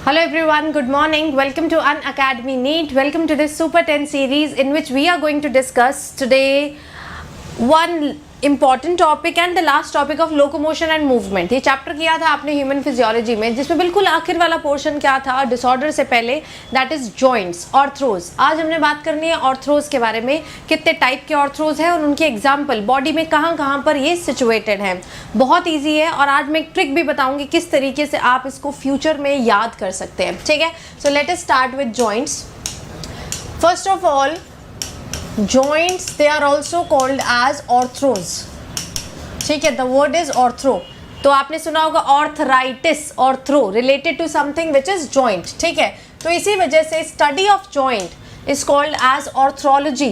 Hello everyone, good morning. Welcome to Unacademy NEET. Welcome to this Super 10 series in which we are going to discuss today one important topic and the last topic of locomotion and movement. ये chapter किया था आपने human physiology में, जिसमें बिल्कुल आखिर वाला portion क्या था डिसऑर्डर से पहले, दैट इज जॉइंट्स, ऑर्थ्रोज. आज हमने बात करनी है ऑर्थ्रोज के बारे में, कितने टाइप के ऑर्थ्रोज हैं और उनके एग्जाम्पल बॉडी में कहाँ कहाँ पर ये सिचुएटेड हैं. बहुत ईजी है और आज मैं एक ट्रिक भी बताऊंगी किस तरीके से आप इसको फ्यूचर में याद कर सकते हैं. ठीक है, so let us start with joints. First of all, joints, they are also called as arthros. ठीक है, the word is arthro. तो आपने सुना होगा arthritis, arthro related to something which is joint. ठीक है, तो इसी वजह से study of joint is called as arthrology.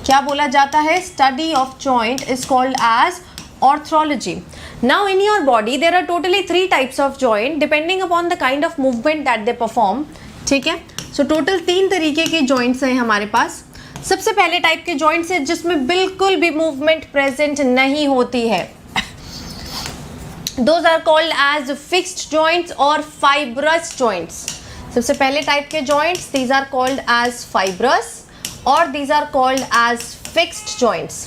क्या बोला जाता है? Study of joint is called as arthrology. Now in your body there are totally 3 types of joint depending upon the kind of movement that they perform. ठीक है, so total 3 तरीके के joints हैं हमारे पास. सबसे पहले टाइप के जॉइंट्स है जिसमें बिल्कुल भी मूवमेंट प्रेजेंट नहीं होती है. Those are called as fixed joints और फाइब्रस जॉइंट्स. सबसे पहले टाइप के joints, these are called as fibrous और these are called as fixed joints.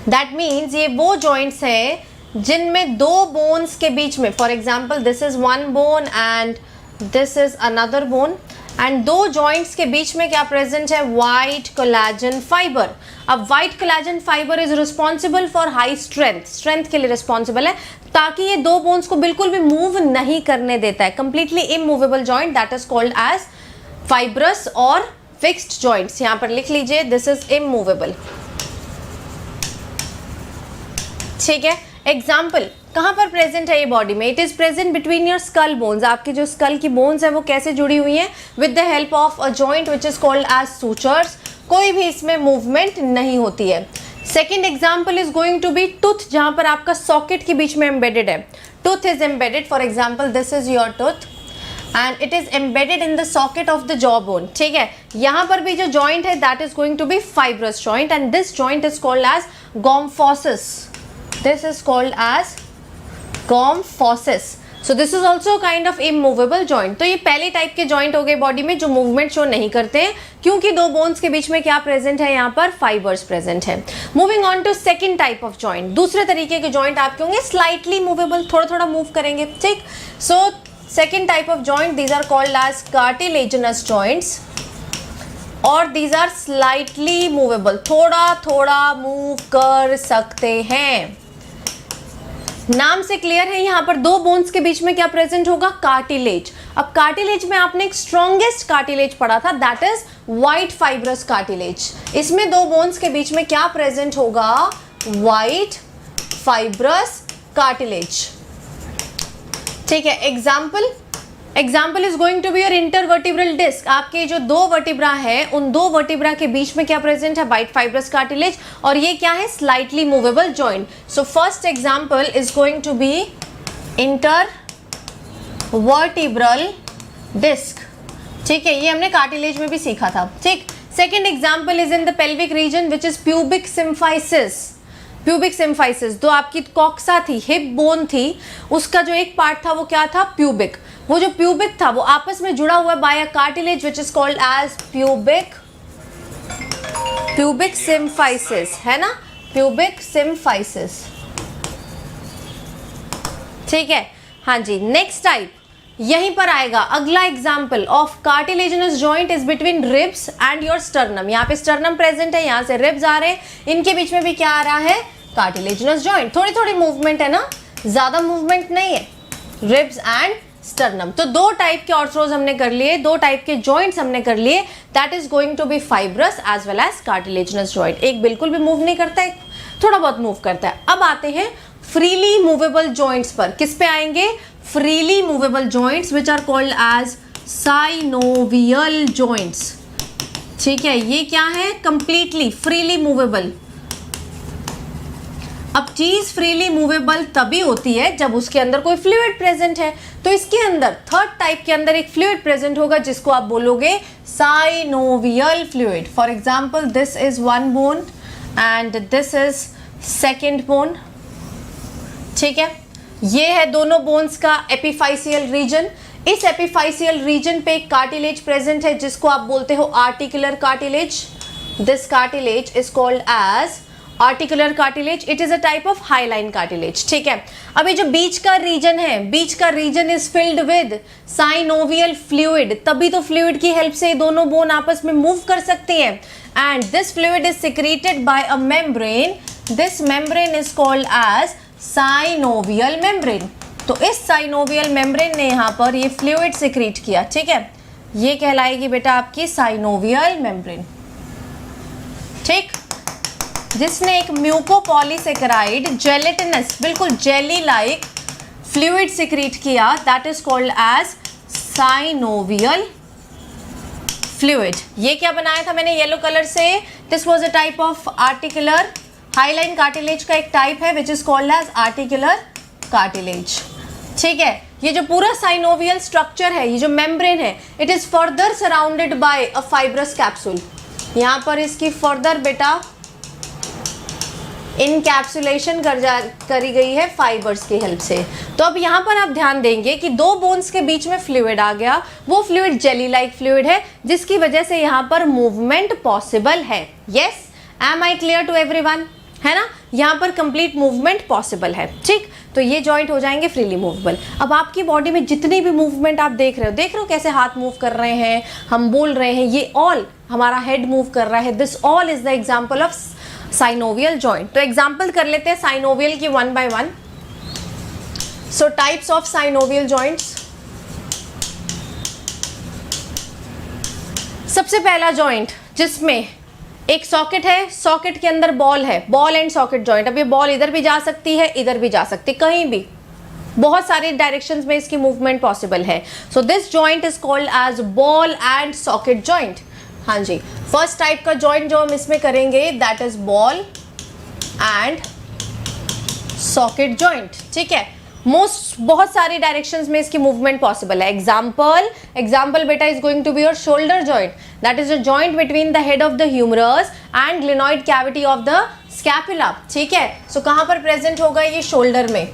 That means ये वो जॉइंट्स है जिनमें 2 बोन्स के बीच में, for example this is 1 bone and this is another bone, and 2 joints के बीच में क्या प्रेजेंट है? White collagen fibre. अब white collagen fibre is responsible for high strength, strength के लिए रिस्पॉन्सिबल है, ताकि ये 2 बोन्स को बिल्कुल भी मूव नहीं करने देता है. Completely immovable joint, that is called as fibrous और फिक्स्ड जॉइंट्स. यहां पर लिख लीजिए, दिस इज इमूवेबल. ठीक है, एग्जाम्पल कहाँ पर प्रेजेंट है ये बॉडी में? It is present between your skull bones. आपकी जो स्कल की बोन्स है वो कैसे जुड़ी हुई हैं? With the help of a joint which is called as sutures. कोई भी इसमें मूवमेंट नहीं होती है. Second example is going to be tooth, जहां पर आपका सॉकेट के बीच में एम्बेडेड है. Tooth is embedded, for example this is your tooth and it is embedded in the socket of the jaw bone. ठीक है, यहाँ पर भी जो जॉइंट है that is going to be fibrous joint and this joint is called as gomphosis. This is called as gomphosis. So this is also a kind of immovable joint. तो ये पहले टाइप के जॉइंट हो गए body में जो movement show नहीं करते हैं, क्योंकि 2 बोन्स के बीच में क्या प्रेजेंट है? यहाँ पर फाइबर्स प्रेजेंट है. Moving on to second type of joint. दूसरे तरीके के जॉइंट आपके होंगे स्लाइटली मूवेबल, थोड़ा थोड़ा मूव करेंगे. ठीक, so second type of joint, these are called as cartilaginous joints और दीज आर स्लाइटली मूवेबल, थोड़ा थोड़ा मूव कर सकते हैं. नाम से क्लियर है, यहाँ पर 2 बोन्स के बीच में क्या प्रेजेंट होगा? कार्टिलेज. अब कार्टिलेज में आपने एक स्ट्रॉन्गेस्ट कार्टिलेज पढ़ा था, that is white fibrous cartilage. इसमें 2 बोन्स के बीच में क्या प्रेजेंट होगा? White fibrous cartilage. ठीक है, example is going to be your intervertebral disc. आपके जो 2 वर्टिब्रा है उन 2 वर्टिब्रा के बीच में क्या प्रेजेंट है? White fibrous cartilage. और ये क्या है? Slightly movable joint. So first example is going to be intervertebral disc. ठीक है, ये हमने कार्टिलेज में भी सीखा था. ठीक, second example is in the pelvic region which is pubic symphysis. Pubic symphysis, जो आपकी कॉक्सा थी, हिप बोन थी, उसका जो एक पार्ट था वो क्या था? प्यूबिक. वो जो प्यूबिक था वो आपस में जुड़ा हुआ by a cartilage which is called as pubic symphysis, है ना? Pubic symphysis. ठीक है, हाँ जी. नेक्स्ट टाइप यहीं पर आएगा. अगला example of cartilaginous joint is between ribs and your sternum. यहाँ पे स्टर्नम प्रेजेंट है, यहाँ से रिब्स आ रहे हैं, इनके बीच में भी क्या आ रहा है? Cartilaginous joint. थोड़ी थोड़ी मूवमेंट है ना, ज्यादा मूवमेंट नहीं है. Ribs and sternum. तो 2 टाइप के ऑर्थ्रोज हमने कर लिए, 2 टाइप के जॉइंट्स हमने कर लिए. That is going to be fibrous as well as cartilaginous joint. एक बिल्कुल भी मूव नहीं करता है, थोड़ा बहुत मूव करता है. अब आते हैं फ्रीली मूवेबल जॉइंट्स पर. किस पे आएंगे? Freely movable joints which are called as synovial joints. ठीक है, ये क्या है? Completely freely movable. अब चीज फ्रीली मूवेबल तभी होती है जब उसके अंदर कोई फ्लूइड प्रेजेंट है. तो इसके अंदर थर्ड टाइप के अंदर एक फ्लूइड प्रेजेंट होगा जिसको आप बोलोगे synovial fluid. For example this is 1 bone and this is second bone. ठीक है, ये है दोनों बोन्स का एपिफाइसियल रीजन. इस एपिफाइसियल रीजन पे एक कार्टिलेज प्रेजेंट है जिसको आप बोलते हो articular cartilage. This cartilage is called as articular cartilage. It is a type of hyaline cartilage. ठीक है, अभी जो बीच का रीजन है, बीच का region is filled with synovial fluid. तभी तो फ्लूइड की हेल्प से दोनों बोन आपस में मूव कर सकती हैं. And this fluid is secreted by a membrane. This membrane is called as synovial membrane. तो इस साइनोवियल मेम्ब्रेन ने यहाँ पर ये फ्लूइड सिक्रीट किया. ठीक है, ये कहलाएगी बेटा आपकी साइनोवियल मेम्ब्रेन. ठीक, जिसने एक म्यूकोपॉलीसेकेराइड जेलेटिनस, बिल्कुल जेली लाइक फ्लूइड सिक्रीट किया, that is called as synovial fluid. ये क्या बनाया था मैंने येलो कलर से? This was a type of articular hyaline cartilage का एक टाइप है which is called as articular cartilage. ठीक है, ये जो पूरा साइनोवियल स्ट्रक्चर है, ये जो मेम्ब्रेन है, it is further surrounded by a fibrous capsule. यहाँ पर इसकी फर्दर बेटा इनकैप्सुलेशन करी गई है फाइबर्स की हेल्प से. तो अब यहाँ पर आप ध्यान देंगे कि दो बोन्स के बीच में फ्लूइड आ गया. वो फ्लूइड जेली लाइक फ्लूइड है जिसकी वजह से यहाँ पर मूवमेंट पॉसिबल है. Yes, am I clear to everyone? है ना, यहाँ पर कंप्लीट मूवमेंट पॉसिबल है. ठीक, तो ये जॉइंट हो जाएंगे फ्रीली मूवेबल. अब आपकी बॉडी में जितनी भी मूवमेंट आप देख रहे हो कैसे हाथ मूव कर रहे हैं, हम बोल रहे हैं, ये ऑल, हमारा हेड मूव कर रहा है, this all is the example of synovial joint. तो एग्जाम्पल कर लेते हैं साइनोवियल की one by one. So types of synovial joints. सबसे पहला जॉइंट जिसमें एक सॉकेट है, सॉकेट के अंदर बॉल है, बॉल एंड सॉकेट जॉइंट. अब ये बॉल इधर भी जा सकती है, इधर भी जा सकती है, कहीं भी, बहुत सारे डायरेक्शंस में इसकी मूवमेंट पॉसिबल है. So this joint is called as ball and socket joint. हाँ जी, फर्स्ट टाइप का जॉइंट जो हम इसमें करेंगे that is ball and socket joint. ठीक है, बहुत सारी डायरेक्शंस में इसकी मूवमेंट पॉसिबल है. एग्जाम्पल बेटा is going to be your shoulder joint. That is a joint between the head of the humerus and glenoid cavity of the scapula. ठीक है, सो कहाँ पर प्रेजेंट होगा ये? शोल्डर में,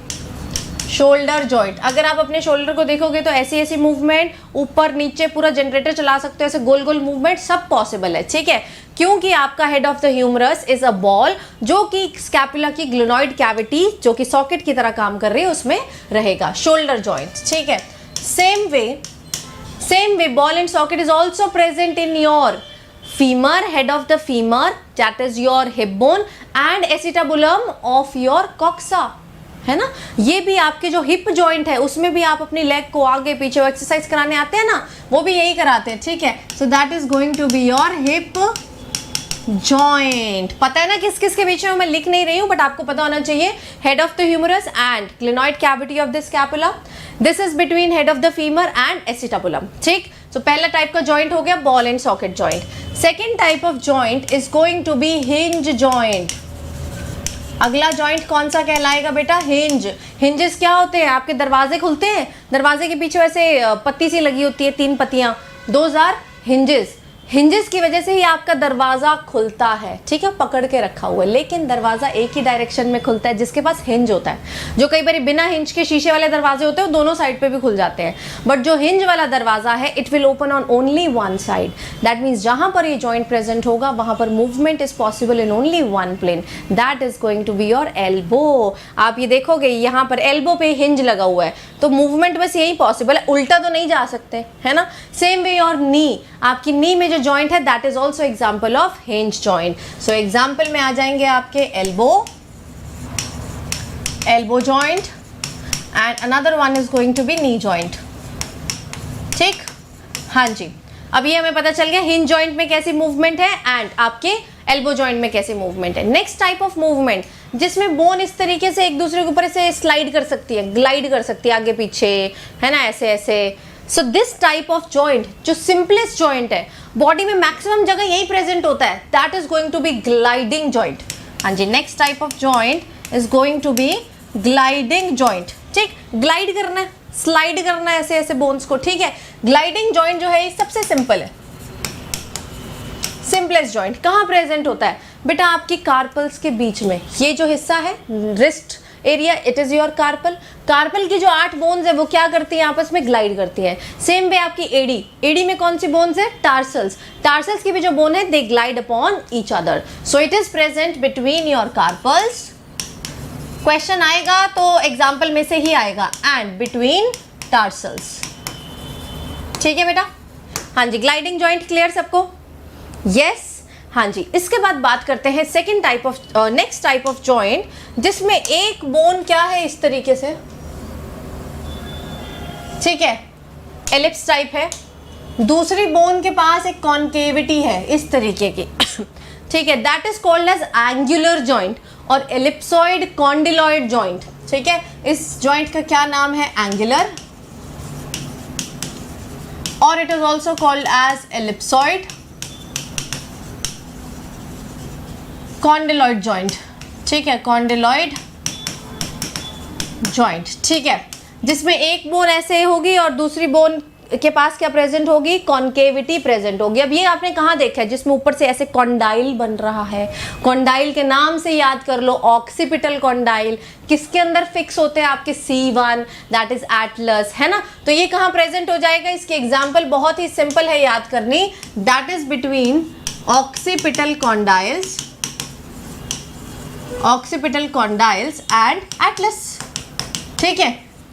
शोल्डर जॉइंट. अगर आप अपने शोल्डर को देखोगे तो ऐसी ऐसी मूवमेंट, ऊपर नीचे पूरा जनरेटर चला सकते हो, ऐसे गोल गोल मूवमेंट सब पॉसिबल है. ठीक है, क्योंकि आपका head of the humerus is a ball जो कि स्कैपुला की ग्लिनॉइड कैविटी जो कि सॉकेट की तरह काम कर रही है उसमें रहेगा. Shoulder joint. ठीक है, same way ball and socket is also present in your femur, head of the femur, that is your hip bone, and acetabulum of your coxa. है ना, ये भी आपके जो हिप जॉइंट है उसमें भी आप अपनी लेग को आगे पीछे एक्सरसाइज कराने आते हैं ना, वो भी यही कराते हैं. ठीक है, so that is going to be your hip joint. पता है ना किस किस के बीच में, मैं लिख नहीं रही हूँ बट आपको पता होना चाहिए. Head of the humerus and glenoid cavity of the scapula. This is between head of the femur and acetabulum. ठीक, तो पहला टाइप का जॉइंट हो गया ball and socket joint. Second type of joint is going to be hinge joint. अगला joint कौन सा कहलाएगा बेटा? हिंज. हिंजेस क्या होते हैं? आपके दरवाजे खुलते हैं, दरवाजे के पीछे वैसे पत्ती सी लगी होती है, 3 पत्तियां, दोज आर हिंजेस. हिंजेस की वजह से ही आपका दरवाजा खुलता है. ठीक है, पकड़ के रखा हुआ है, लेकिन दरवाजा एक ही डायरेक्शन में खुलता है जिसके पास हिंज होता है. जो कई बार बिना हिंज के शीशे वाले दरवाजे होते हैं वो दोनों साइड पे भी खुल जाते हैं, बट जो हिंज वाला दरवाजा है it will open on only one side. That means जहां पर ये जॉइंट प्रेजेंट होगा वहां पर movement is possible in only one plane. That is going to be your elbow. आप ये देखोगे यहाँ पर एल्बो पे हिंज लगा हुआ है तो मूवमेंट बस यही पॉसिबल है, उल्टा तो नहीं जा सकते, है ना. सेम वे योर नी, आपकी नी में जो जॉइंट है that is also example of hinge joint. So example में आ जाएंगे आपके elbow joint and another one is going to be knee joint. ठीक, हाँ जी, अब ये हमें पता चल गया हिंज जॉइंट में कैसी मूवमेंट है एंड आपके एल्बो जॉइंट में कैसी मूवमेंट है. नेक्स्ट टाइप ऑफ मूवमेंट जिसमें बोन इस तरीके से एक दूसरे के ऊपर से स्लाइड कर सकती है, ग्लाइड कर सकती है आगे पीछे, है ना, ऐसे ऐसे. So this type of joint जो सिंपलेस्ट जॉइंट है, बॉडी में मैक्सिमम जगह यही प्रेजेंट होता है, that is going to be gliding joint. हाँ जी, next type of joint is going to be gliding joint. ठीक, ग्लाइड करना है, स्लाइड करना है ऐसे ऐसे बोन्स को. ठीक है, ग्लाइडिंग जॉइंट जो है ये सबसे सिंपल है, सिंपलेस्ट जॉइंट. कहाँ प्रेजेंट होता है बेटा? आपकी कार्पल्स के बीच में. ये जो हिस्सा है wrist, area, it is your carpal. Carpal की जो 8 बोन्स है वो क्या करती हैं, आपस में ग्लाइड करती हैं। सेम वे आपकी एडी, एडी में कौन सी बोन्स है, टार्सल्स, टार्सल्स की भी जो बोन है they glide upon each other, so it is present between your carpals. Question आएगा तो एग्जाम्पल में से ही आएगा, एंड बिटवीन टार्सल्स। ठीक है बेटा, हाँ जी, ग्लाइडिंग जॉइंट क्लियर सबको, यस हाँ जी। इसके बाद बात करते हैं second type of, next type of joint जिसमें एक बोन क्या है इस तरीके से, ठीक है, एलिप्स टाइप है, दूसरी बोन के पास एक कॉन्केविटी है इस तरीके की, ठीक है, that is called as angular joint और एलिप्सॉइड कॉन्डिलॉइड जॉइंट। ठीक है, इस जॉइंट का क्या नाम है, एंगुलर, और it is also called as ellipsoid condyloid joint. ठीक है, कॉन्डिलॉइड जॉइंट, ठीक है, जिसमें एक बोन ऐसे होगी और दूसरी बोन के पास क्या प्रेजेंट होगी, कॉन्केविटी प्रेजेंट होगी। अब ये आपने कहाँ देखा है, जिसमें ऊपर से ऐसे कॉन्डाइल बन रहा है, कॉन्डाइल के नाम से याद कर लो, ऑक्सीपिटल कॉन्डाइल किसके अंदर फिक्स होते हैं, आपके C1, दैट इज एटलस, है ना। तो ये कहाँ प्रेजेंट हो जाएगा, इसकी एग्जाम्पल बहुत ही सिंपल है याद करनी, that is between occipital condyles, occipital condyles and Atlas. ठीक है,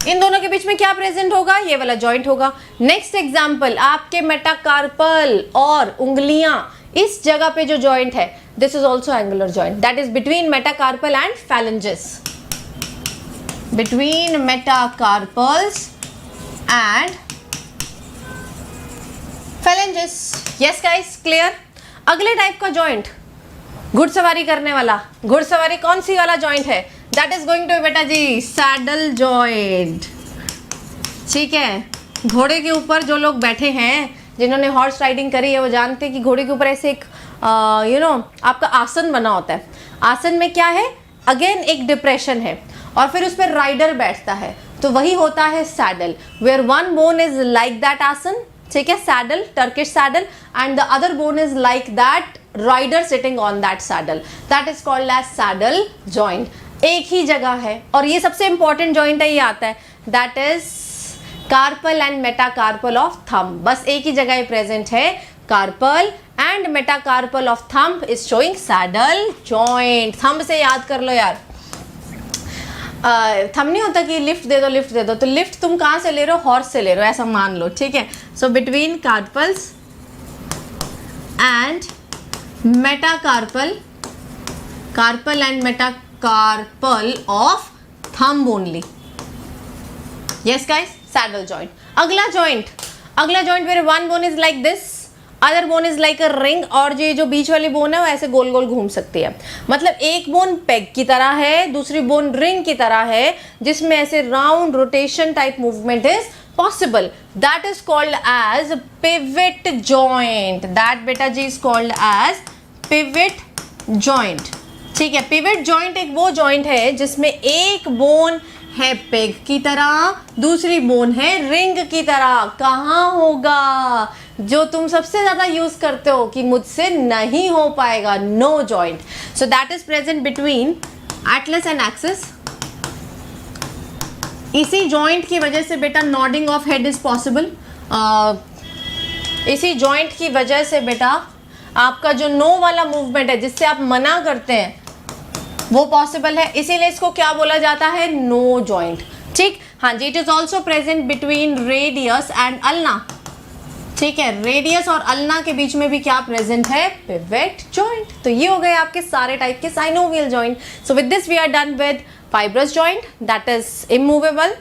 इन दोनों के बीच में क्या प्रेजेंट होगा, ये वाला जॉइंट होगा। नेक्स्ट एग्जांपल, आपके मेटाकार्पल और उंगलियां इस जगह पे जो जॉइंट है, this is also angular joint, that is between metacarpal and phalanges, between metacarpals and phalanges. Yes guys, clear. अगले टाइप का जॉइंट, घुड़सवारी करने वाला, घुड़सवारी कौन सी वाला जॉइंट है, दैट इज गोइंग टू बेटा जी सैडल जॉइंट। ठीक है, घोड़े के ऊपर जो लोग बैठे हैं, जिन्होंने हॉर्स राइडिंग करी है, वो जानते हैं कि घोड़े के ऊपर ऐसे एक आपका आसन बना होता है। आसन में क्या है, अगेन एक डिप्रेशन है और फिर उस पर राइडर बैठता है, तो वही होता है saddle, where one bone is like that आसन, ठीक है, saddle, Turkish saddle, and the other bone is like that rider sitting on that saddle, that is called as saddle joint. एक ही जगह है और ये सबसे इंपॉर्टेंट जॉइंट है, ये आता है, that is carpel and metacarpal of thumb. बस एक ही जगह प्रेजेंट है, carpel and metacarpal of thumb is showing saddle joint. Thumb से याद कर लो यार, थंब नहीं होता कि लिफ्ट दे दो, लिफ्ट दे दो, तो लिफ्ट तुम कहाँ से ले रहे हो, हॉर्स से ले रहे हो, ऐसा मान लो। ठीक है, so between carpals and metacarpal, carpal and metacarpal of thumb only. Yes guys, saddle joint. अगला जॉइंट मेरे one bone is like this, other bone is like a ring, और जो बीच वाली बोन है वो ऐसे गोल गोल घूम सकती है। मतलब एक बोन पेग की तरह है, दूसरी बोन रिंग की तरह है, जिसमें ऐसे round rotation type movement is possible, that is called as pivot joint, that beta जी is called as pivot joint। ठीक है, pivot joint एक वो joint है जिसमें एक बोन है पेग की तरह, दूसरी बोन है रिंग की तरह। कहाँ होगा, जो तुम सबसे ज्यादा यूज करते हो कि मुझसे नहीं हो पाएगा, no joint, so that is present between atlas and axis. इसी जॉइंट की वजह से बेटा nodding of head is possible, इसी जॉइंट की वजह से बेटा आपका जो नो वाला मूवमेंट है जिससे आप मना करते हैं वो पॉसिबल है, इसीलिए इसको क्या बोला जाता है, नो जॉइंट। ठीक, हाँ जी, it is also present between radius and ulna. ठीक है, रेडियस और अल्ना के बीच में भी क्या प्रेजेंट है, पिवट जॉइंट। तो ये हो गए आपके सारे टाइप के synovial joint. So with this we are done with fibrous joint, that is immovable,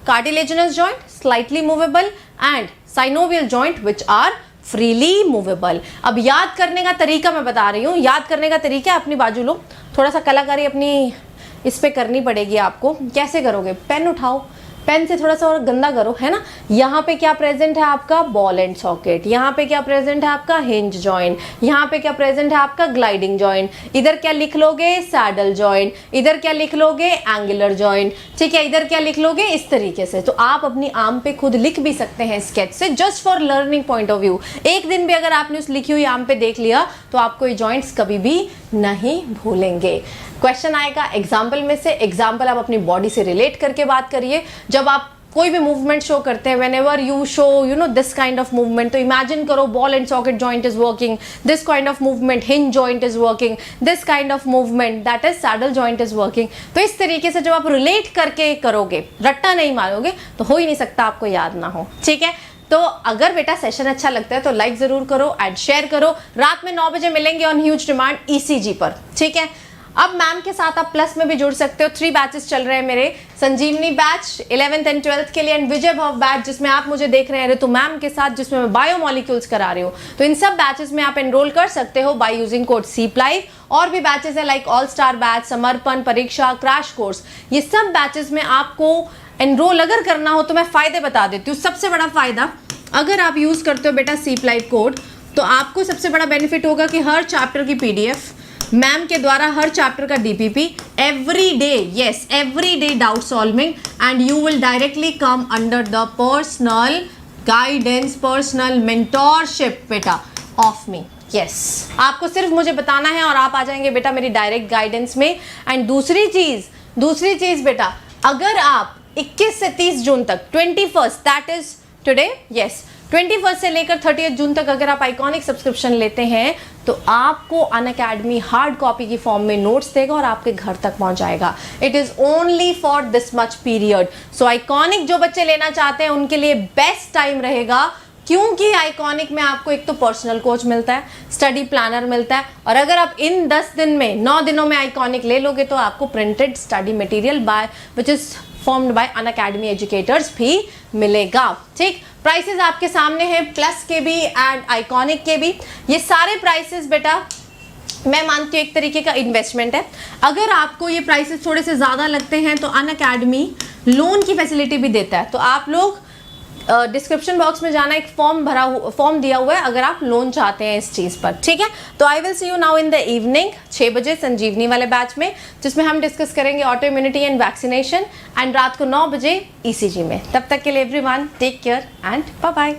cartilaginous joint, slightly movable, and synovial joint which are freely movable। अब याद करने का तरीका मैं बता रही हूँ, याद करने का तरीका अपनी बाजू लो, थोड़ा सा कलाकारी अपनी इस पे करनी पड़ेगी आपको। कैसे करोगे, पेन उठाओ, पेन से थोड़ा सा और गंदा करो, है ना। यहाँ पे क्या प्रेजेंट है आपका, बॉल एंड सॉकेट, यहाँ पे क्या प्रेजेंट है आपका, हिंज जॉइंट, यहाँ पे क्या प्रेजेंट है आपका, ग्लाइडिंग जॉइंट, इधर क्या लिख लोगे, सैडल जॉइंट, इधर क्या लिख लोगे, एंगुलर जॉइंट। ठीक है, इधर क्या लिख लोगे, इस तरीके से। तो आप अपनी आम पे खुद लिख भी सकते हैं स्केच से, just for learning point of view. एक दिन भी अगर आपने उस लिखी हुई आम पे देख लिया तो आपको ये जॉइंट्स कभी भी नहीं भूलेंगे। क्वेश्चन आएगा एग्जाम्पल में से, एग्जाम्पल आप अपनी बॉडी से रिलेट करके बात करिए। जब आप कोई भी मूवमेंट शो करते हैं, when ever you show you know this kind of movement, तो इमेजिन करो ball and socket joint is working, this kind of movement hinge joint is working, this kind of movement that is saddle joint is working. तो इस तरीके से जब आप relate करके करोगे, रट्टा नहीं मारोगे, तो हो ही नहीं सकता आपको याद ना हो। ठीक है, तो अगर बेटा सेशन अच्छा लगता है तो लाइक जरूर करो एंड शेयर करो। रात में 9 बजे मिलेंगे ऑन ह्यूज डिमांड ECG पर। ठीक है, अब मैम के साथ आप प्लस में भी जुड़ सकते हो। 3 बैचेस चल रहे हैं मेरे, संजीवनी बैच 11th एंड 12th के लिए, एंड विजय भव बैच जिसमें आप मुझे देख रहे हैं ऋतु मैम के साथ, जिसमें मैं बायोमोलिक्यूल्स करा रही हूँ। तो इन सब बैचेस में आप एनरोल कर सकते हो बाय यूजिंग कोड CPLIVE। और भी बैचेस है लाइक ऑल स्टार बैच, समर्पण, परीक्षा, क्रैश कोर्स। ये सब बैचेस में आपको एनरोल अगर करना हो तो मैं फायदे बता देती हूँ। सबसे बड़ा फायदा, अगर आप यूज करते हो बेटा CPLIVE कोड, तो आपको सबसे बड़ा बेनिफिट होगा कि हर चैप्टर की PDF, मैम के द्वारा हर चैप्टर का DPP, every day, yes every day doubt solving, and you will directly come under the personal guidance, personal mentorship बेटा ऑफ मी। यस, आपको सिर्फ मुझे बताना है और आप आ जाएंगे बेटा मेरी डायरेक्ट गाइडेंस में। एंड दूसरी चीज बेटा, अगर आप 21 से 30 जून तक, 21 दैट इज टुडे, यस 21 से लेकर 30 जून तक अगर आप आइकॉनिक सब्सक्रिप्शन लेते हैं तो आपको अनअकैडमी हार्ड कॉपी की फॉर्म में नोट्स देगा और आपके घर तक पहुंचाएगा। It is only for this much period. So iconic जो बच्चे लेना चाहते हैं उनके लिए बेस्ट टाइम रहेगा, क्योंकि आइकॉनिक में आपको एक तो पर्सनल कोच मिलता है, स्टडी प्लानर मिलता है, और अगर आप इन 10 दिन में 9 दिनों में आइकॉनिक ले लोगे तो आपको printed study material by which is formed by Unacademy educators भी मिलेगा। ठीक, प्राइसेस आपके सामने हैं, प्लस के भी एंड आइकॉनिक के भी। ये सारे प्राइसेस बेटा मैं मानती हूँ एक तरीके का इन्वेस्टमेंट है। अगर आपको ये प्राइसेस थोड़े से ज़्यादा लगते हैं तो अनअकैडमी लोन की फैसिलिटी भी देता है। तो आप लोग डिस्क्रिप्शन बॉक्स में जाना, एक फॉर्म दिया हुआ है अगर आप लोन चाहते हैं इस चीज़ पर। ठीक है, तो I will see you now in the evening 6 बजे संजीवनी वाले बैच में, जिसमें हम डिस्कस करेंगे auto immunity and vaccination, and रात को 9 बजे ECG में। तब तक के लिए everyone take care and bye bye.